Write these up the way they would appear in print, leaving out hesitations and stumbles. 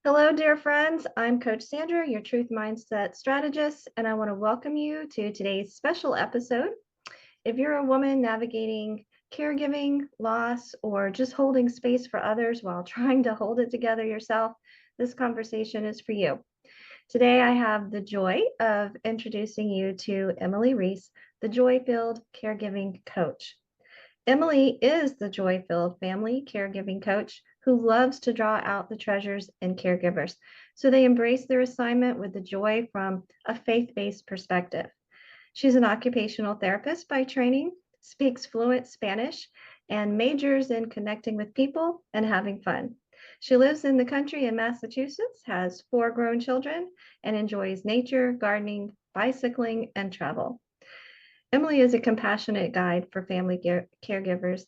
Hello, dear friends. I'm Coach Sandra, your Truth Mindset Strategist, and I want to welcome you to today's special episode. If you're a woman navigating caregiving, loss, or just holding space for others while trying to hold it together yourself, this conversation is for you. Today, I have the joy of introducing you to Emily Rees, the Joyfilled Caregiving Coach. Emily is the joy-filled family caregiving coach who loves to draw out the treasures in caregivers. So they embrace their assignment with the joy from a faith-based perspective. She's an occupational therapist by training, speaks fluent Spanish, and majors in connecting with people and having fun. She lives in the country in Massachusetts, has 4 grown children, and enjoys nature, gardening, bicycling, and travel. Emily is a compassionate guide for family caregivers,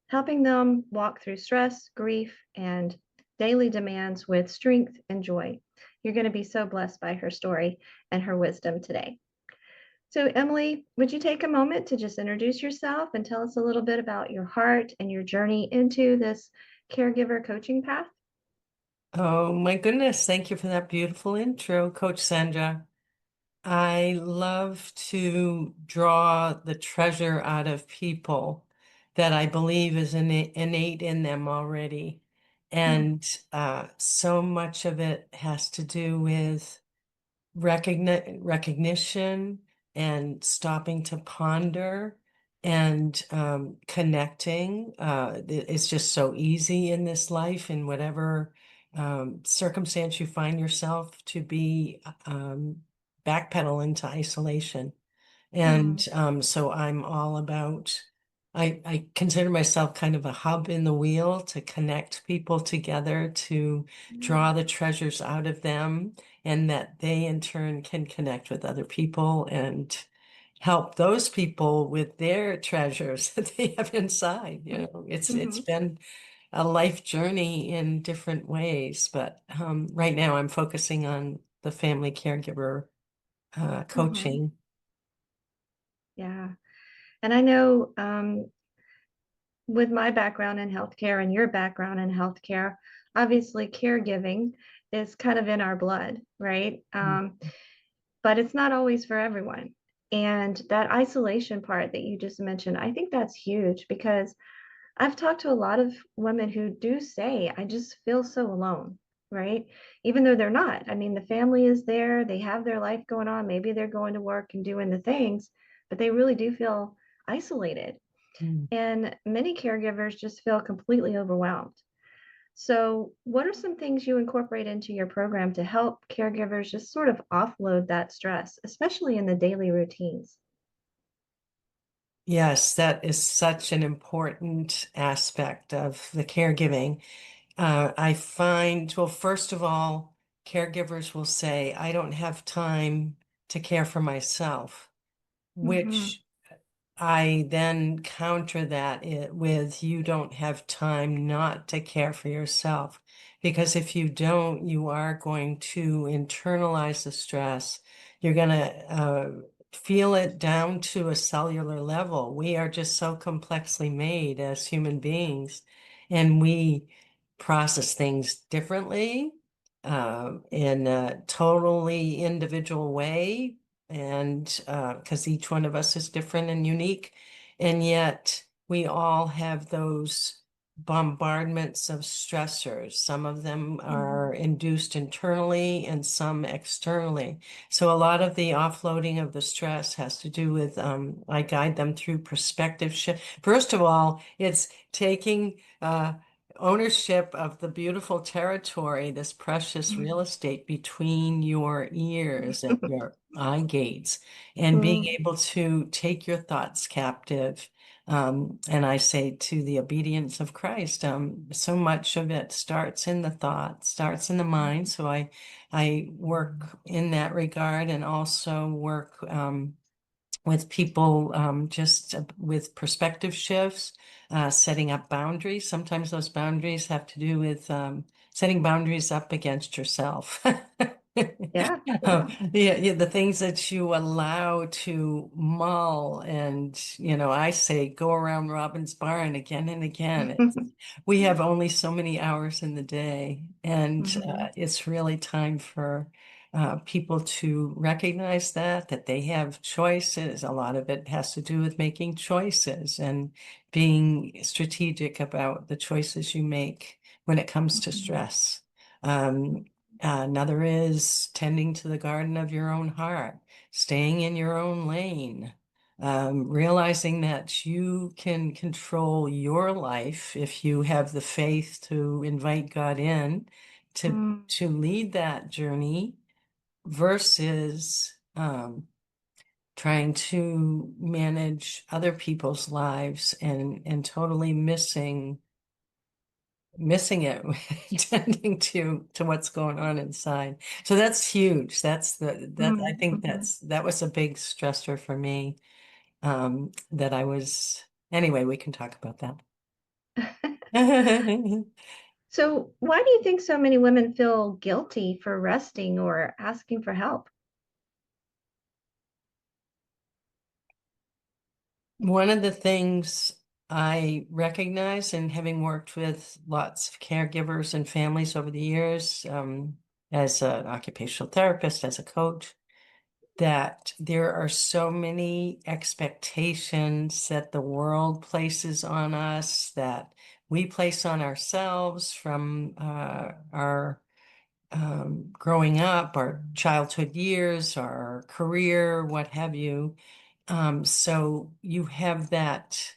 helping them walk through stress, grief, and daily demands with strength and joy. You're going to be so blessed by her story and her wisdom today. So, Emily, would you take a moment to just introduce yourself and tell us a little bit about your heart and your journey into this caregiver coaching path? Oh my goodness, thank you for that beautiful intro, Coach Sandra. I love to draw the treasure out of people that I believe is innate in them already. Mm, And so much of it has to do with recognition and stopping to ponder and connecting. It's just so easy in this life, in whatever circumstance you find yourself, to be backpedal into isolation. And mm, so I'm all about, I consider myself kind of a hub in the wheel to connect people together, to mm, draw the treasures out of them, and that they in turn can connect with other people and help those people with their treasures that they have inside. It's mhm, been a life journey in different ways, but right now I'm focusing on the family caregiver mhm. coaching. Yeah. And I know with my background in healthcare and your background in healthcare, obviously caregiving is kind of in our blood, right? But it's not always for everyone. And that isolation part that you just mentioned, I think that's huge because I've talked to a lot of women who do say, I just feel so alone, right? Even though they're not. I mean, the family is there, they have their life going on, maybe they're going to work and doing the things, but they really do feel isolated. Mm. And many caregivers just feel completely overwhelmed. So, what are some things you incorporate into your program to help caregivers just sort of offload that stress, especially in the daily routines? Yes, that is such an important aspect of the caregiving. I find, well, first of all, caregivers will say, I don't have time to care for myself, Hmm. which I then counter with, you don't have time not to care for yourself. Because if you don't, you are going to internalize the stress. You're going to feel it down to a cellular level. We are just so complexly made as human beings, and we process things differently, in a totally individual way, and because each one of us is different and unique, and yet we all have those bombardments of stressors. Some of them are Hmm. induced internally and some externally. So a lot of the offloading of the stress has to do with, I guide them through perspective shift. First of all, it's taking ownership of the beautiful territory, this precious real estate between your ears and your eye gates, and being Hmm. able to take your thoughts captive. And I say, to the obedience of Christ. So much of it starts in the thought, starts in the mind. So I work in that regard, and also work with people, just with perspective shifts, setting up boundaries. Sometimes those boundaries have to do with setting boundaries up against yourself. Yeah, yeah. Yeah, the things that you allow to mull, and I say go around Robin's barn again and again. We have only so many hours in the day, and Mhm. it's really time for people to recognize that they have choices. A lot of it has to do with making choices and being strategic about the choices you make when it comes to Mhm. stress. Um, Another is tending to the garden of your own heart, staying in your own lane, realizing that you can control your life if you have the faith to invite God in to Mm, to lead that journey versus trying to manage other people's lives and totally missing it tending to what's going on inside. So that's huge. I think mhm. that was a big stressor for me. That I was Anyway, we can talk about that. So, why do you think so many women feel guilty for resting or asking for help? One of the things I recognize, in having worked with lots of caregivers and families over the years, as an occupational therapist, as a coach, that there are so many expectations that the world places on us, that we place on ourselves from our growing up, our childhood years, our career, what have you. So you have that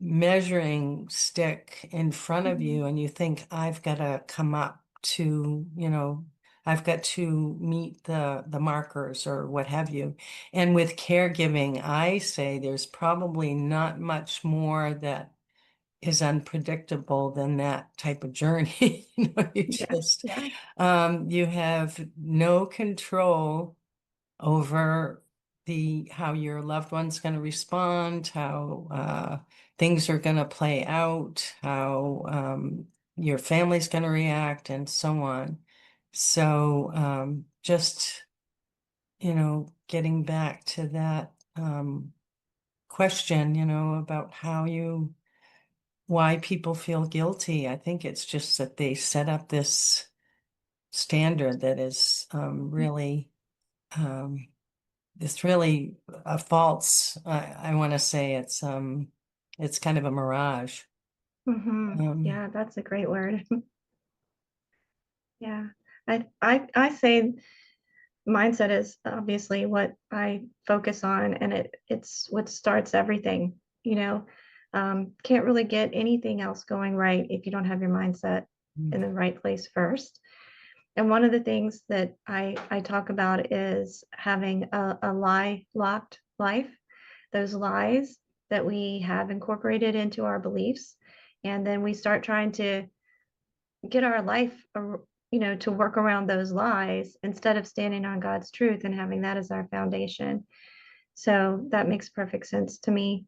measuring stick in front of Mhm. you, and you think, I've got to come up to, I've got to meet the markers or what have you. And with caregiving, I say there's probably not much more that is unpredictable than that type of journey. Yeah, yeah. You have no control over the how your loved one's going to respond, how things are going to play out, how your family's going to react, and so on. So just, getting back to that question, about why people feel guilty. I think it's just that they set up this standard that is um, it's really a false. I want to say it's kind of a mirage. Um, Yeah, that's a great word. Yeah. I say mindset is obviously what I focus on, and it's what starts everything. You know, can't really get anything else going right if you don't have your mindset in the right place first. And one of the things that I talk about is having a lie locked life, those lies that we have incorporated into our beliefs. And then we start trying to get our life, to work around those lies instead of standing on God's truth and having that as our foundation. So that makes perfect sense to me.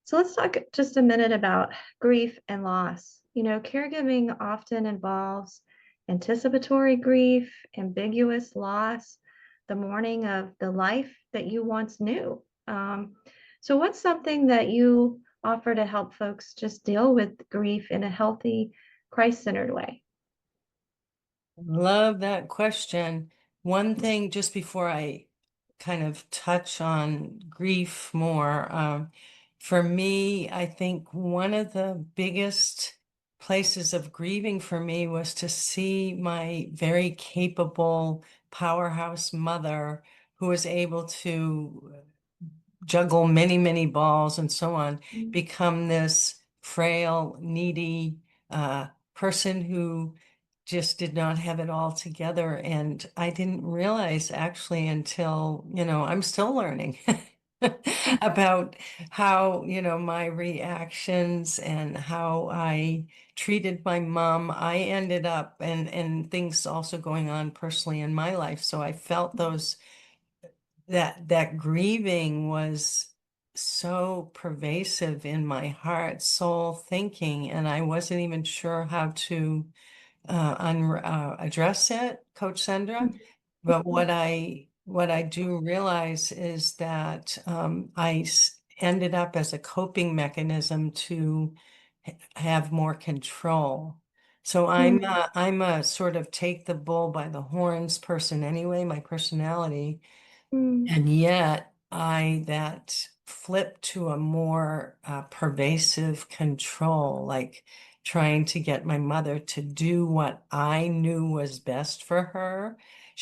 So let's talk just a minute about grief and loss. Caregiving often involves anticipatory grief, ambiguous loss, the mourning of the life that you once knew. So, what's something that you offer to help folks just deal with grief in a healthy, Christ centered way? Love that question. One thing, just before I kind of touch on grief more, for me, I think one of the biggest places of grieving for me was to see my very capable powerhouse mother who was able to juggle many, many balls and so on, become this frail, needy person who just did not have it all together. And I didn't realize actually until, I'm still learning about how, my reactions and how I treated my mom. I ended up and things also going on personally in my life. So I felt that grieving was so pervasive in my heart, soul, thinking, and I wasn't even sure how to address it, Coach Sandra. But what I do realize is that ended up as a coping mechanism to have more control. So I'm a sort of take the bull by the horns person anyway, my personality. Mm, And yet that flip to a more pervasive control, like trying to get my mother to do what I knew was best for her.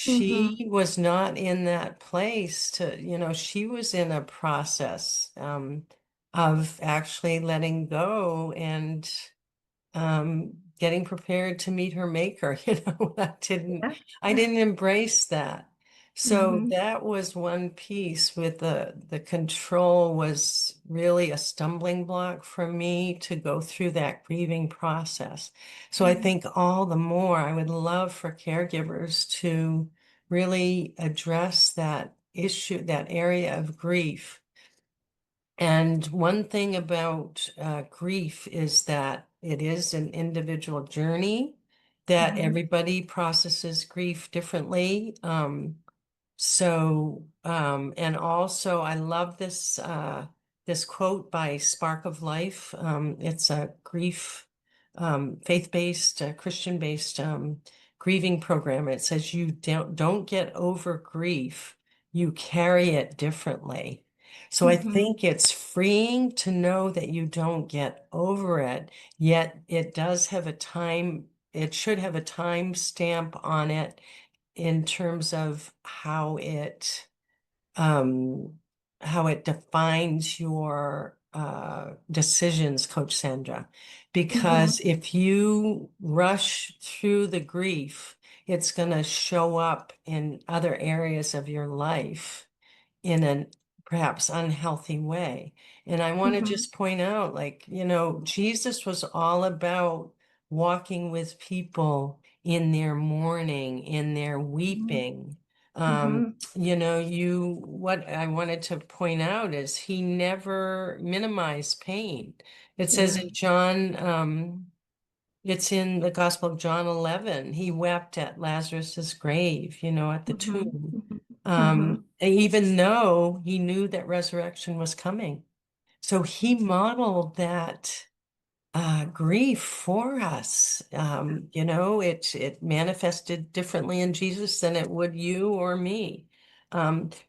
mhm, She was not in that place she was in a process of actually letting go and getting prepared to meet her maker. yeah, I yeah, didn't embrace that. So mhm, that was one piece with the control was really a stumbling block for me to go through that grieving process. So I mhm, think all the more I would love for caregivers to really address that issue, that area of grief. And one thing about grief is that it is an individual journey, that mhm, everybody processes grief differently. And also I love this quote by Spark of Life. It's a grief, faith-based, Christian-based grieving program. It says you don't get over grief, you carry it differently. So I mhm, think it's freeing to know that you don't get over it, yet it does have a time, it should have a time stamp on it in terms of um, how it defines your decisions, Coach Sandra. mhm, Because if you rush through the grief, it's going to show up in other areas of your life in an perhaps unhealthy way. And I want to mhm, just point out, like, Jesus was all about walking with people in their mourning, in their mhm, weeping. mhm. What I wanted to point out is he never minimized pain. It says Yeah. in John, it's in the Gospel of John 11. He wept at Lazarus's grave, at the Mhm, tomb. mhm, mhm. Even though he knew that resurrection was coming. So he modeled that grief for us. It manifested differently in Jesus than it would you or me.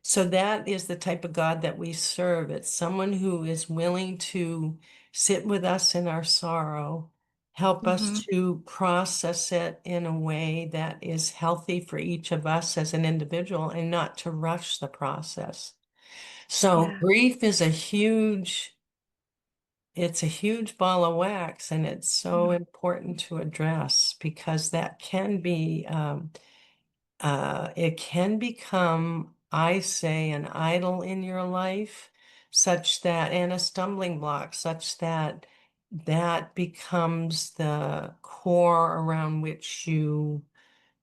So that is the type of God that we serve. It's someone who is willing to sit with us in our sorrow, help us Mhm. to process it in a way that is healthy for each of us as an individual and not to rush the process. So Yeah. grief is it's a huge ball of wax, and it's so Mhm. important to address because that can be, it can become, I say, an idol in your life, and a stumbling block, such that that becomes the core around which you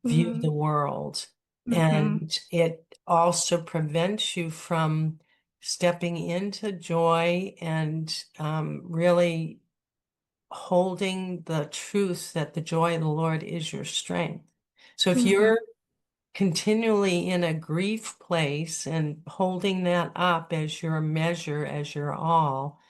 view the Mhm. world. Mhm. And it also prevents you from stepping into joy and really holding the truth that the joy of the Lord is your strength. So if Mhm. you're continually in a grief place and holding that up as your measure, as your all,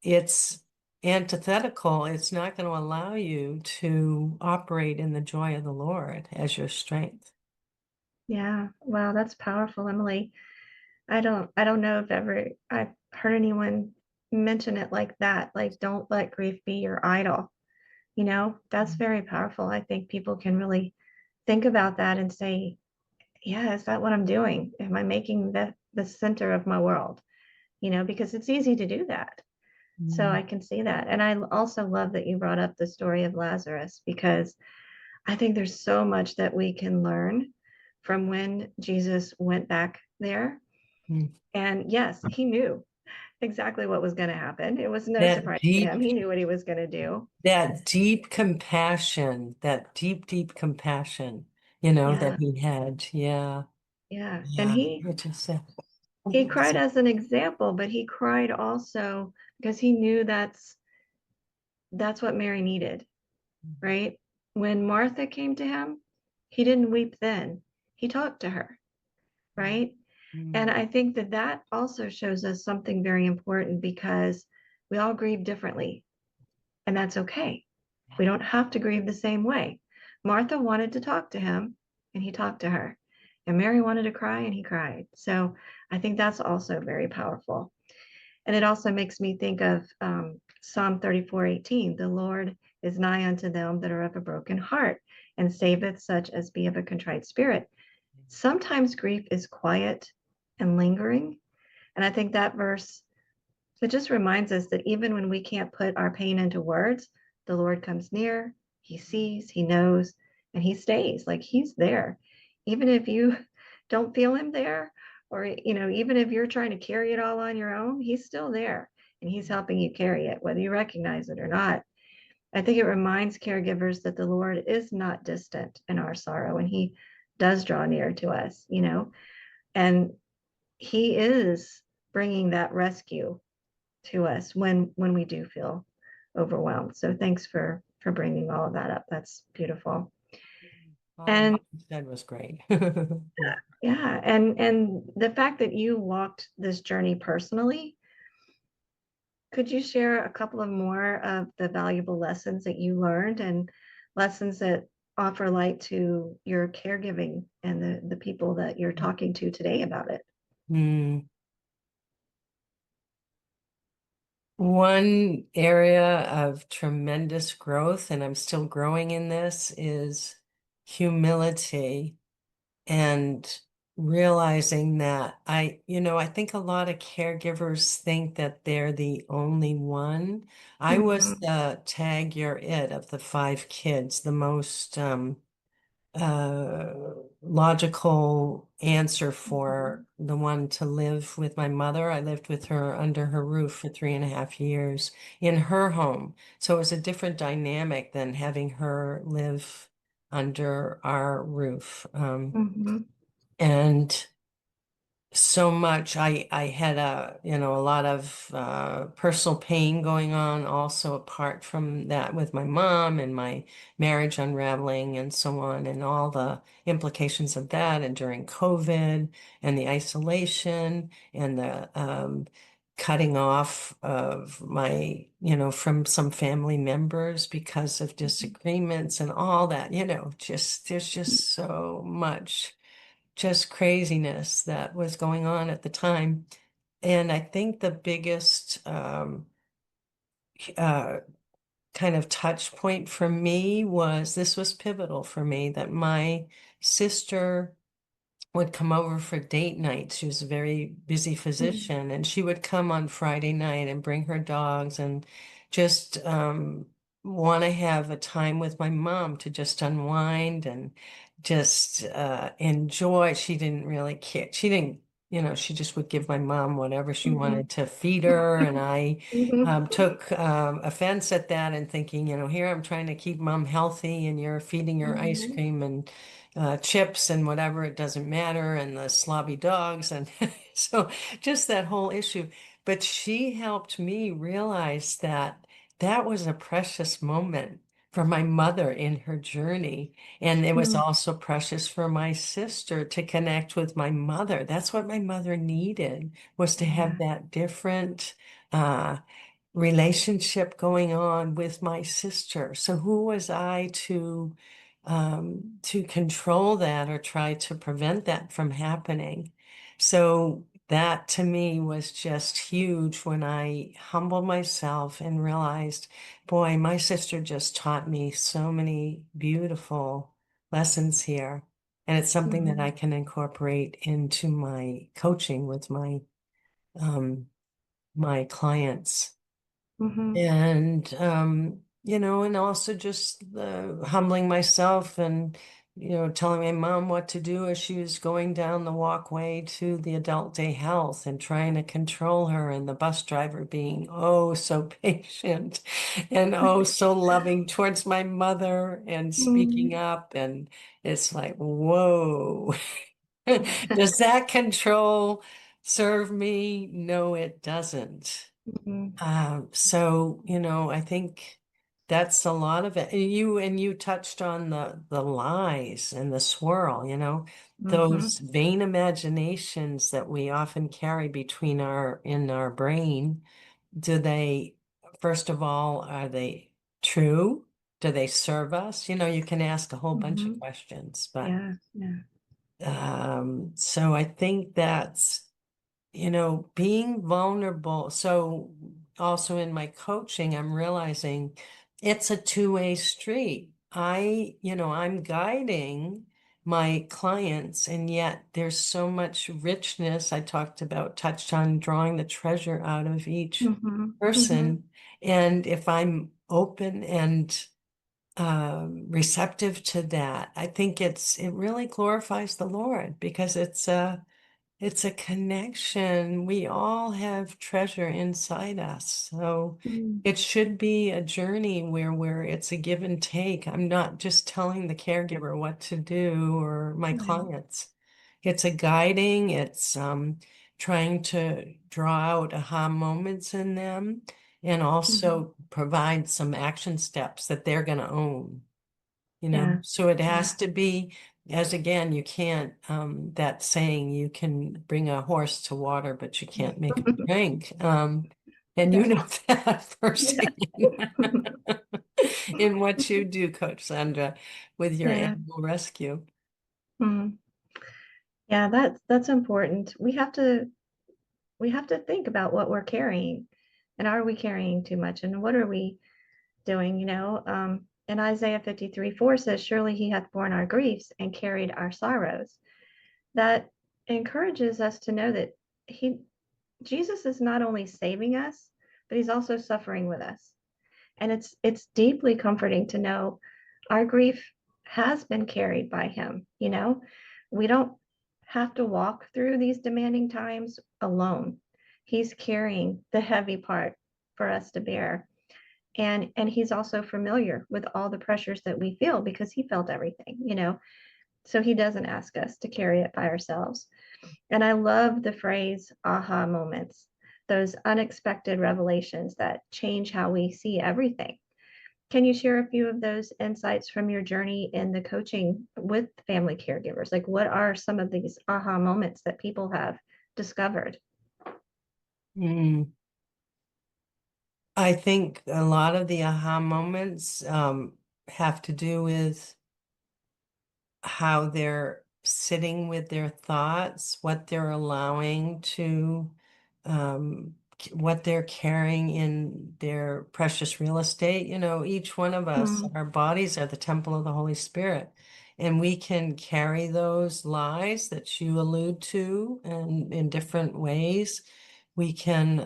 it's antithetical. It's not going to allow you to operate in the joy of the Lord as your strength. Yeah. Wow, that's powerful, Emily. I don't know if ever I've heard anyone mention it like that. Like, don't let grief be your idol. That's very powerful. I think people can really think about that and say, yeah, is that what I'm doing? Am I making that the center of my world? Because it's easy to do that. So Mm, I can see that. And I also love that you brought up the story of Lazarus because I think there's so much that we can learn from when Jesus went back there. mm. And yes, he knew exactly what was going to happen. It was no That surprise to deep, him. He knew what he was going to do. that deep compassion, that deep, deep compassion, that Yeah, he had. Yeah, yeah. And yeah. he It just, he cried as an example, but he cried also because he knew that's what Mary needed, right? When Martha came to him, he didn't weep then. He talked to her, right? And Mm. I think that that also shows us something very important because we all grieve differently, and that's okay. We don't have to grieve the same way. Martha wanted to talk to him, and he talked to her. And Mary wanted to cry, and he cried. So I think that's also very powerful. And it also makes me think of Psalm 34:18. The Lord is nigh unto them that are of a broken heart, and saveth such as be of a contrite spirit. Sometimes grief is quiet and lingering. And I think that verse, it just reminds us that even when we can't put our pain into words, the Lord comes near, He sees, He knows, and He stays. Like He's there. Even if you don't feel Him there, or, even if you're trying to carry it all on your own, He's still there and He's helping you carry it, whether you recognize it or not. I think it reminds caregivers that the Lord is not distant in our sorrow and He does draw near to us, and He is bringing that rescue to us when we do feel overwhelmed. So thanks for bringing all of that up. That's beautiful. All of And what you said was great. Yeah. yeah, and the fact that you walked this journey personally, could you share a couple of more of the valuable lessons that you learned and lessons that offer light to your caregiving and the people that you're talking to today about it? Mm. One area of tremendous growth, and I'm still growing in this, is humility and realizing that I think a lot of caregivers think that they're the only one. I was Mhm, the tag you're it of the five kids, the most uh, logical answer for mhm, the one to live with my mother. I lived with her under her roof for 3.5 years in her home. So it was a different dynamic than having her live under our roof. mhm, And so much. I had a lot of personal pain going on also apart from that with my mom and my marriage unraveling and so on and all the implications of that and during COVID and the isolation and the cutting off of from some family members because of disagreements and all that, just there's just so much just craziness that was going on at the time. And I think the biggest uh, kind of touch point for me was this was pivotal for me that my sister would come over for date night. She was a very busy mhm, physician, and she would come on Friday night and bring her dogs and just want to have a time with my mom to just unwind and just enjoy. She didn't really care. She didn't, she just would give my mom whatever she mhm, wanted to feed her. And I mhm, took offense at that and thinking, here I'm trying to keep mom healthy and you're feeding her ice mhm, cream and chips and whatever, it doesn't matter, and the slobby dogs. And so just that whole issue. But she helped me realize that that was a precious moment for my mother in her journey. And it was mhm, also precious for my sister to connect with my mother. That's what my mother needed, was to have yeah. that different uh, relationship going on with my sister. So who was I to control that or try to prevent that from happening? So that to me was just huge when I humbled myself and realized, boy, my sister just taught me so many beautiful lessons here. And it's something that I Mhm, can incorporate into my coaching with um, my clients. mhm, And and also just humbling myself and telling my mom what to do as she was going down the walkway to the adult day health and trying to control her, and the bus driver being oh so patient and oh so loving towards my mother and speaking mhm, up. And it's like, whoa. Does that control serve me? No, it doesn't. mhm, So, I think that's a lot of it. And you touched on the lies and the swirl, Mm-hmm. those vain imaginations that we often carry between in our brain. Do they, first of all, are they true? Do they serve us? You can ask a whole bunch Mm-hmm. of questions, but Yeah. Yeah. so I think that's being vulnerable. So also in my coaching, I'm realizing it's a two-way street. I'm guiding my clients, and yet there's so much richness. I touched on drawing the treasure out of each Mm-hmm. Mm-hmm. person. And if I'm open and receptive to that, I think it really glorifies the Lord because it's a connection. We all have treasure inside us. So Mm. it should be a journey where it's a give and take. I'm not just telling the caregiver what to do or my Right. clients. It's a guiding, it's trying to draw out aha moments in them and Mm-hmm. also provide some action steps that they're going to own. Yeah. So it has Yeah. to be, as again, you can't, that saying, you can bring a horse to water, but you can't make it drink. And you Yeah. know that Yeah. firsthand in what you do, Coach Sandra, with your Yeah. animal rescue. Mm. Yeah, that's important. We have to think about what we're carrying, and are we carrying too much, and what are we doing, and Isaiah 53:4 says, surely he hath borne our griefs and carried our sorrows. That encourages us to know that he Jesus is not only saving us, but he's also suffering with us. And it's deeply comforting to know our grief has been carried by him. We don't have to walk through these demanding times alone. He's carrying the heavy part for us to bear. And he's also familiar with all the pressures that we feel because he felt everything. So he doesn't ask us to carry it by ourselves. And I love the phrase aha moments, those unexpected revelations that change how we see everything. Can you share a few of those insights from your journey in the coaching with family caregivers? Like, what are some of these aha moments that people have discovered? Mm. I think a lot of the aha moments have to do with how they're sitting with their thoughts, what they're allowing to, what they're carrying in their precious real estate. Each one of us, Mm, our bodies are the temple of the Holy Spirit. And we can carry those lies that you allude to and in different ways. We can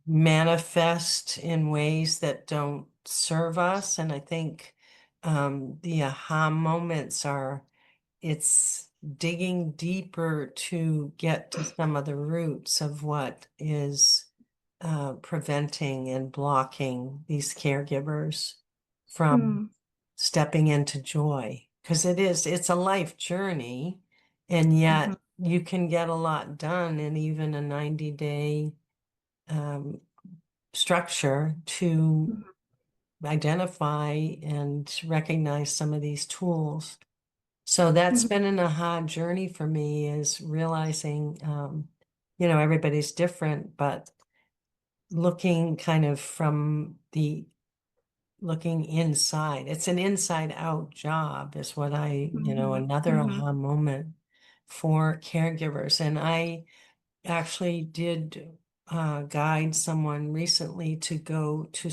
manifest in ways that don't serve us. And I think the aha moments it's digging deeper to get to some of the roots of what is preventing and blocking these caregivers from mm, stepping into joy. Because it's a life journey, and mhm, yet you can get a lot done in even a 90-day um, structure to mhm, identify and recognize some of these tools. So that's mhm, been an aha journey for me, is realizing, everybody's different, but looking kind of looking inside. It's an inside out job is what mhm, another mhm, aha moment for caregivers. And I actually did guide someone recently to go to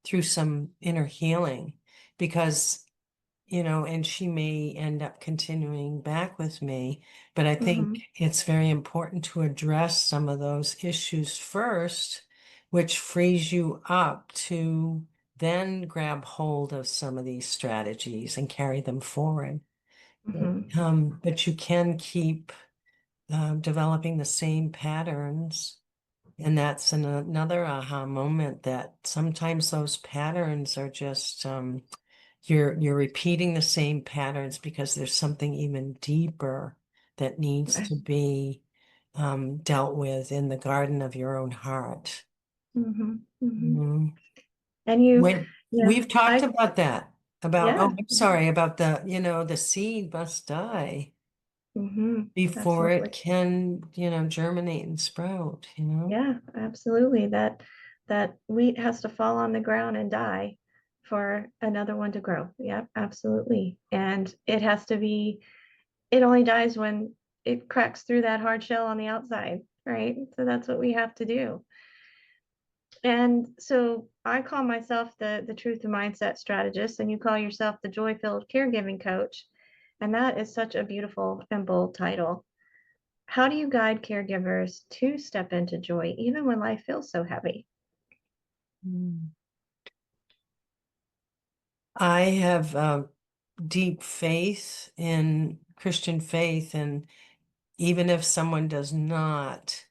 through some inner healing because, and she may end up continuing back with me, but I think mhm, it's very important to address some of those issues first, which frees you up to then grab hold of some of these strategies and carry them forward. mhm, But you can keep developing the same patterns. And that's another aha moment, that sometimes those patterns are just you're repeating the same patterns because there's something even deeper that needs right. to be dealt with in the garden of your own heart. Mm-hmm. Mm-hmm. Mm. And you, When yeah, we've talked I, about that, about, yeah, oh, I'm yeah. sorry, about the seed must die Mm-hmm. before it Absolutely. can, germinate and sprout. Yeah, absolutely. That wheat has to fall on the ground and die for another one to grow. Yeah, absolutely. And it only dies when it cracks through that hard shell on the outside, right? So that's what we have to do. And so I call myself the truth and mindset strategist, and you call yourself the joy-filled caregiving coach. And that is such a beautiful and bold title. How do you guide caregivers to step into joy even when life feels so heavy? Mm. I have deep faith in Christian faith, and even if someone does not,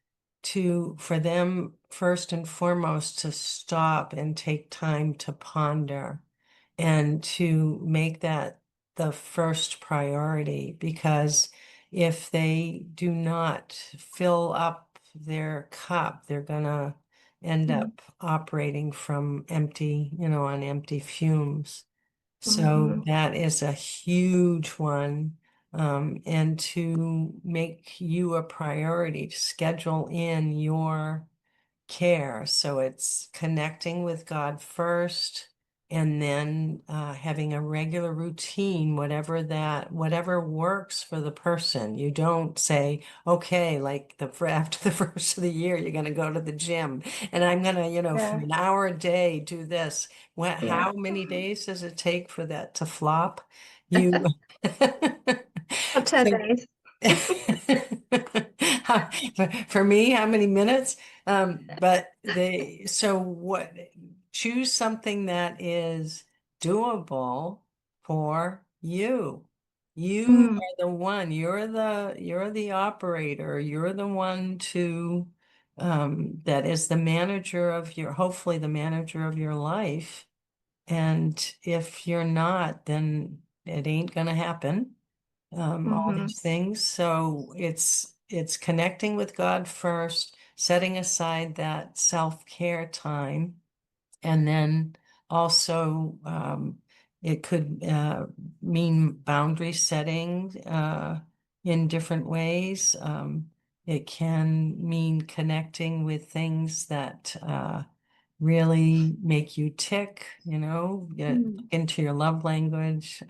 for them first and foremost to stop and take time to ponder and to make that the first priority, because if they do not fill up their cup, they're gonna end up operating from empty, on empty fumes. So Mm-hmm. that is a huge one. And to make you a priority, to schedule in your care. So it's connecting with God first, and then having a regular routine, whatever works for the person. You don't say, okay, like after the first of the year, you're going to go to the gym, and I'm going to, for Yeah, an hour a day, do this. yeah. How many days does it take for that to flop? You. About 10 days. For me, how many minutes? But choose something that is doable for you. You Mm, are the one, you're the operator, you're the one that is the manager hopefully the manager of your life. And if you're not, then it ain't gonna happen. All mm-hmm, these things. So it's connecting with God first, setting aside that self-care time, and then also it could mean boundary setting in different ways. It can mean connecting with things that really make you tick, look mm, into your love language.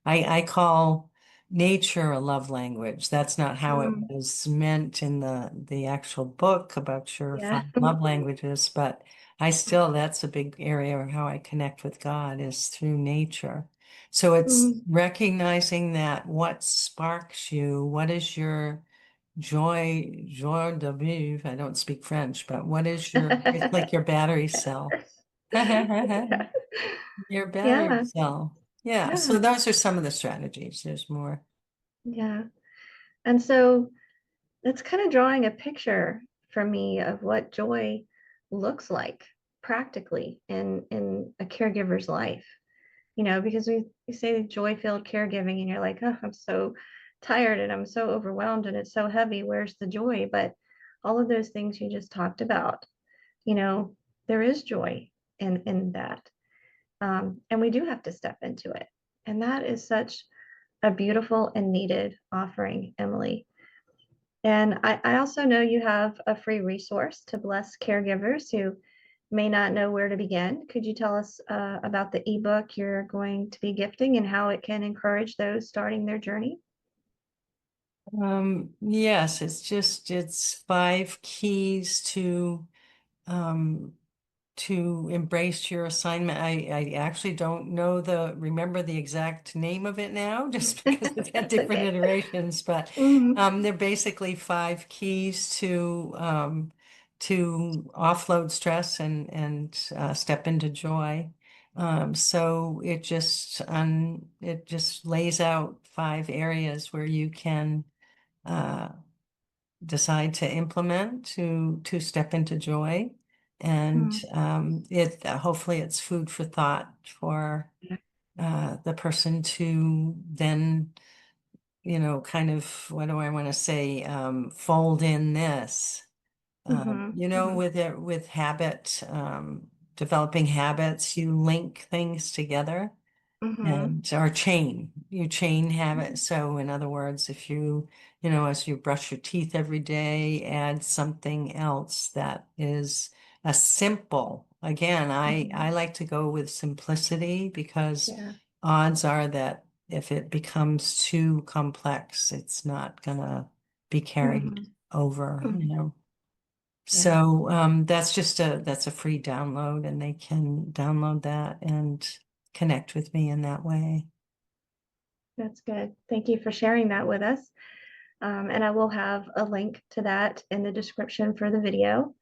I call nature a love language. That's not how it mm, was meant in the actual book about your yeah. five love languages, but that's a big area of how I connect with God is through nature. So it's Mm. recognizing that what sparks you, what is your joie de vivre. I don't speak French, but it's like your battery cell. Your battery Yeah, cell. Yeah. yeah, So those are some of the strategies. There's more. yeah. And so it's kind of drawing a picture for me of what joy looks like practically in a caregiver's life. Because we say joy-filled caregiving, and you're like, oh, I'm so tired and I'm so overwhelmed and it's so heavy. Where's the joy? But all of those things you just talked about, you know, there is joy in that. And we do have to step into it. And that is such a beautiful and needed offering, Emily. And I also know you have a free resource to bless caregivers who may not know where to begin. Could you tell us about the ebook you're going to be gifting and how it can encourage those starting their journey? Yes, it's 5 keys um, to embrace your assignment. I actually don't remember the exact name of it now, just because it's had That's different okay. iterations, but Mhm, they're basically 5 keys to offload stress and step into joy. So it just lays out 5 areas where you can uh, decide to implement to step into joy. And mhm. it hopefully it's food for thought for the person to then kind of, what do I want to say, fold in this. Mm-hmm. Mm-hmm. With habit, developing habits, you link things together. Mm-hmm. And or you chain habits. So in other words, if as you brush your teeth every day, add something else that is a simple. Again, I Mm-hmm. like to go with simplicity because Yeah. odds are that if it becomes too complex, it's not gonna be carried Mm-hmm. over. Yeah, So that's a free download, and they can download that and connect with me in that way. that's good. Thank you for sharing that with us. And I will have a link to that in the description for the video.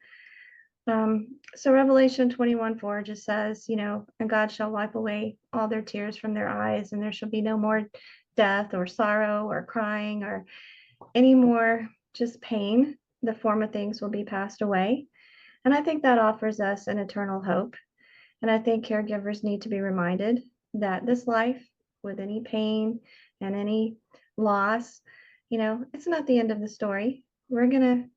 So Revelation 21:4 just says, and God shall wipe away all their tears from their eyes, and there shall be no more death or sorrow or crying or any more just pain. The former things will be passed away. And I think that offers us an eternal hope. And I think caregivers need to be reminded that this life, with any pain and any loss, it's not the end of the story. We're gonna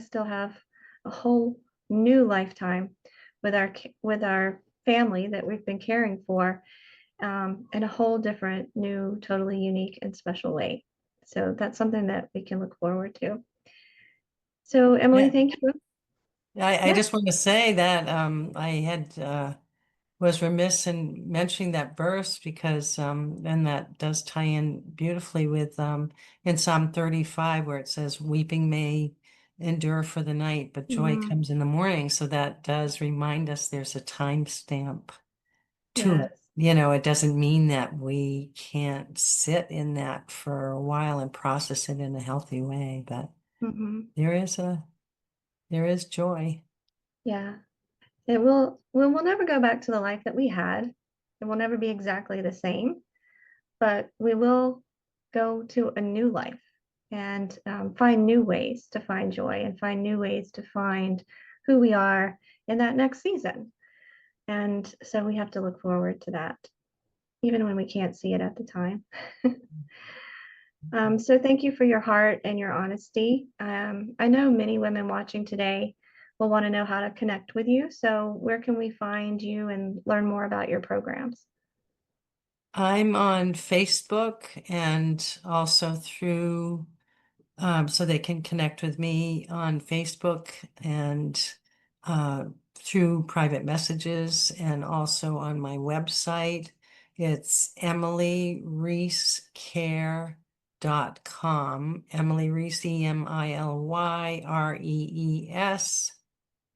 still have a whole new lifetime with our family that we've been caring for, in a whole different, new, totally unique and special way. So that's something that we can look forward to. So Emily, Yeah, thank you. I Yeah. just want to say that I had was remiss in mentioning that verse because then that does tie in beautifully with in Psalm 35 where it says, "Weeping may endure for the night, but joy Mhm. comes in the morning." So that does remind us there's a timestamp to it. Yes. It doesn't mean that we can't sit in that for a while and process it in a healthy way, but Hmm. there is joy. Yeah. We will never go back to the life that we had. It will never be exactly the same, but we will go to a new life and find new ways to find joy and find new ways to find who we are in that next season. And so we have to look forward to that, even when we can't see it at the time. So thank you for your heart and your honesty. I know many women watching today will want to know how to connect with you. So where can we find you and learn more about your programs? I'm on Facebook and also so they can connect with me on Facebook and uh, through private messages and also on my website. It's emilyreescare.com. Emily Rees, EMILYREES,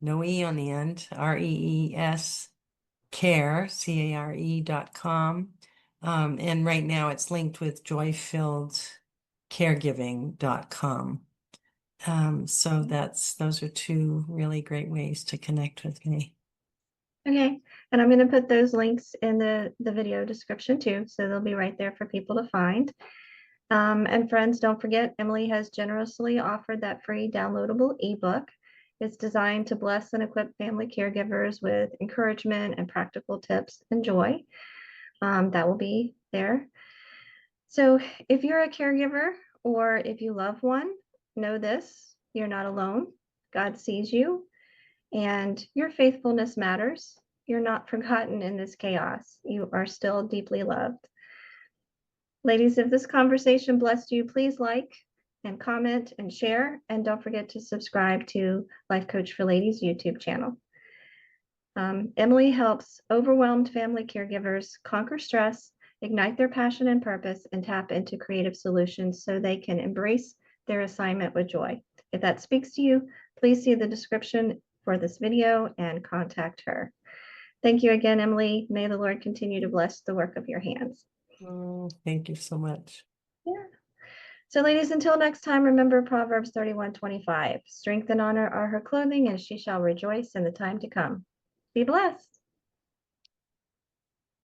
no E on the end, REES care.com. And right now it's linked with Joyfilled Caregiving.com. So those are two really great ways to connect with me. Okay, and I'm going to put those links in the video description too, so they'll be right there for people to find. And friends, don't forget, Emily has generously offered that free downloadable ebook. It's designed to bless and equip family caregivers with encouragement and practical tips and joy. That will be there. So if you're a caregiver or if you love one, know this: you're not alone. God sees you, and your faithfulness matters. You're not forgotten in this chaos. You are still deeply loved. Ladies, if this conversation blessed you, please like and comment and share. And don't forget to subscribe to Life Coach for Ladies YouTube channel. Emily helps overwhelmed family caregivers conquer stress, ignite their passion and purpose, and tap into creative solutions so they can embrace their assignment with joy. If that speaks to you, please see the description for this video and contact her. Thank you again, Emily. May the Lord continue to bless the work of your hands. Oh, thank you so much. Yeah. So, ladies, until next time, remember Proverbs 31:25. Strength and honor are her clothing, and she shall rejoice in the time to come. Be blessed.